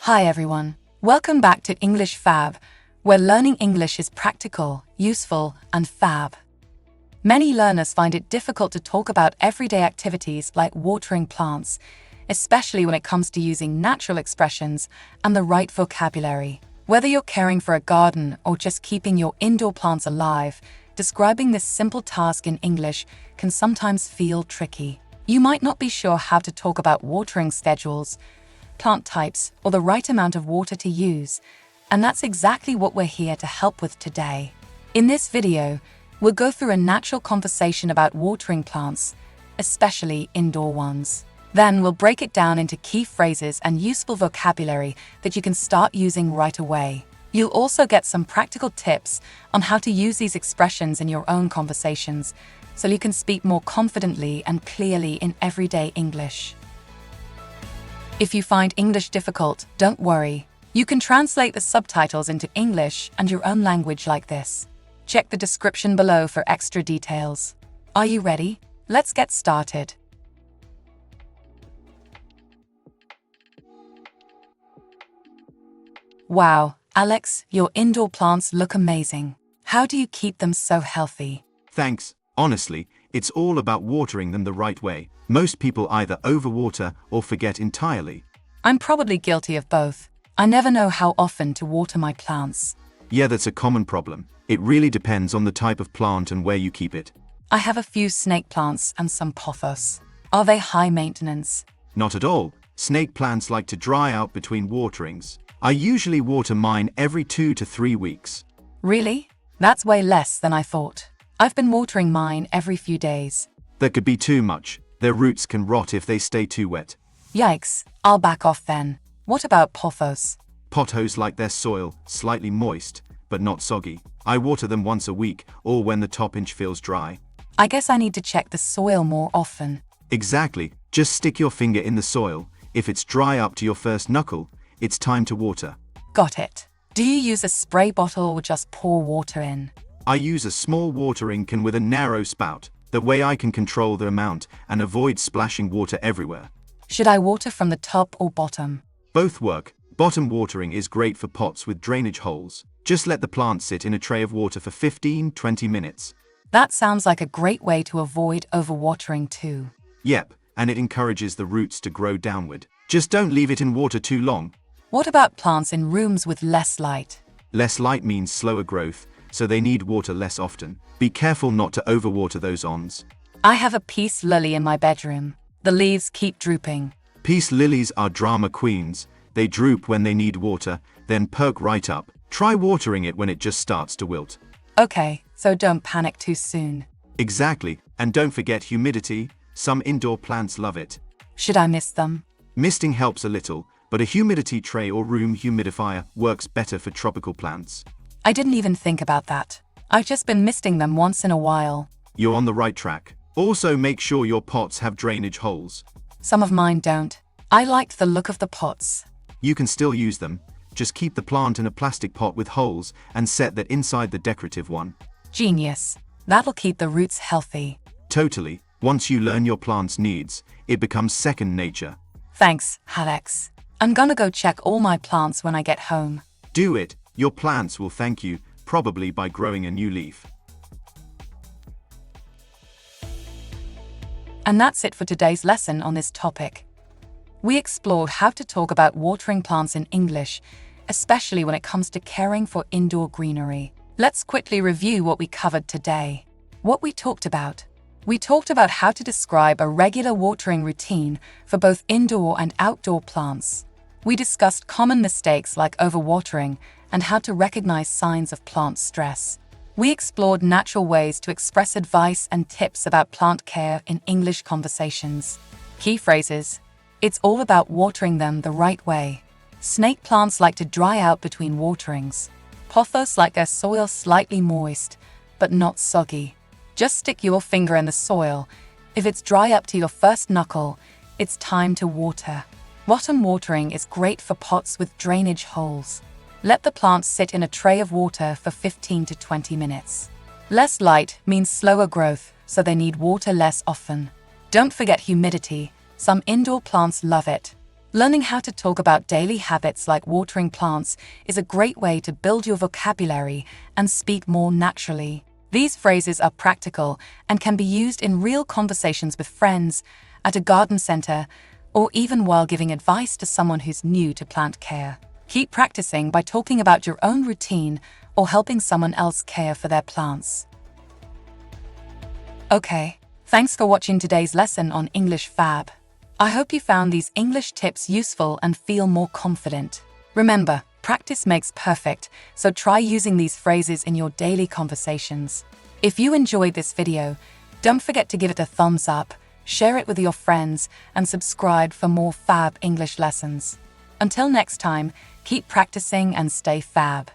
Hi everyone, welcome back to English Fab, where learning English is practical, useful, and fab. Many learners find it difficult to talk about everyday activities like watering plants, especially when it comes to using natural expressions and the right vocabulary. Whether you're caring for a garden or just keeping your indoor plants alive, describing this simple task in English can sometimes feel tricky. You might not be sure how to talk about watering schedules, plant types, or the right amount of water to use, and that's exactly what we're here to help with today. In this video, we'll go through a natural conversation about watering plants, especially indoor ones. Then we'll break it down into key phrases and useful vocabulary that you can start using right away. You'll also get some practical tips on how to use these expressions in your own conversations, so you can speak more confidently and clearly in everyday English. If you find English difficult, don't worry. You can translate the subtitles into English and your own language like this. Check the description below for extra details. Are you ready? Let's get started. Wow, Alex, your indoor plants look amazing. How do you keep them so healthy? Thanks. Honestly, it's all about watering them the right way. Most people either overwater or forget entirely. I'm probably guilty of both. I never know how often to water my plants. Yeah, that's a common problem. It really depends on the type of plant and where you keep it. I have a few snake plants and some pothos. Are they high maintenance? Not at all. Snake plants like to dry out between waterings. I usually water mine every 2 to 3 weeks. Really? That's way less than I thought. I've been watering mine every few days. That could be too much. Their roots can rot if they stay too wet. Yikes, I'll back off then. What about pothos? Pothos like their soil, slightly moist, but not soggy. I water them once a week or when the top inch feels dry. I guess I need to check the soil more often. Exactly. Just stick your finger in the soil. If it's dry up to your first knuckle, it's time to water. Got it. Do you use a spray bottle or just pour water in? I use a small watering can with a narrow spout. That way I can control the amount and avoid splashing water everywhere. Should I water from the top or bottom? Both work. Bottom watering is great for pots with drainage holes. Just let the plant sit in a tray of water for 15-20 minutes. That sounds like a great way to avoid overwatering too. Yep, and it encourages the roots to grow downward. Just don't leave it in water too long. What about plants in rooms with less light? Less light means slower growth, so they need water less often. Be careful not to overwater those ons. I have a peace lily in my bedroom. The leaves keep drooping. Peace lilies are drama queens. They droop when they need water, then perk right up. Try watering it when it just starts to wilt. Okay, so don't panic too soon. Exactly, and don't forget humidity. Some indoor plants love it. Should I mist them? Misting helps a little, but a humidity tray or room humidifier works better for tropical plants. I didn't even think about that. I've just been misting them once in a while. You're on the right track. Also make sure your pots have drainage holes. Some of mine don't. I liked the look of the pots. You can still use them. Just keep the plant in a plastic pot with holes and set that inside the decorative one. Genius. That'll keep the roots healthy. Totally. Once you learn your plant's needs, it becomes second nature. Thanks, Alex. I'm gonna go check all my plants when I get home. Do it. Your plants will thank you, probably by growing a new leaf. And that's it for today's lesson on this topic. We explored how to talk about watering plants in English, especially when it comes to caring for indoor greenery. Let's quickly review what we covered today. What we talked about. We talked about how to describe a regular watering routine for both indoor and outdoor plants. We discussed common mistakes like overwatering and how to recognize signs of plant stress. We explored natural ways to express advice and tips about plant care in English conversations. Key phrases. It's all about watering them the right way. Snake plants like to dry out between waterings. Pothos like their soil slightly moist, but not soggy. Just stick your finger in the soil. If it's dry up to your first knuckle, it's time to water. Bottom watering is great for pots with drainage holes. Let the plants sit in a tray of water for 15 to 20 minutes. Less light means slower growth, so they need water less often. Don't forget humidity. Some indoor plants love it. Learning how to talk about daily habits like watering plants is a great way to build your vocabulary and speak more naturally. These phrases are practical and can be used in real conversations with friends, at a garden center, or even while giving advice to someone who's new to plant care. Keep practicing by talking about your own routine or helping someone else care for their plants. Okay, thanks for watching today's lesson on English Fab. I hope you found these English tips useful and feel more confident. Remember, practice makes perfect, so try using these phrases in your daily conversations. If you enjoyed this video, don't forget to give it a thumbs up, share it with your friends, and subscribe for more Fab English lessons. Until next time, keep practicing and stay Fab.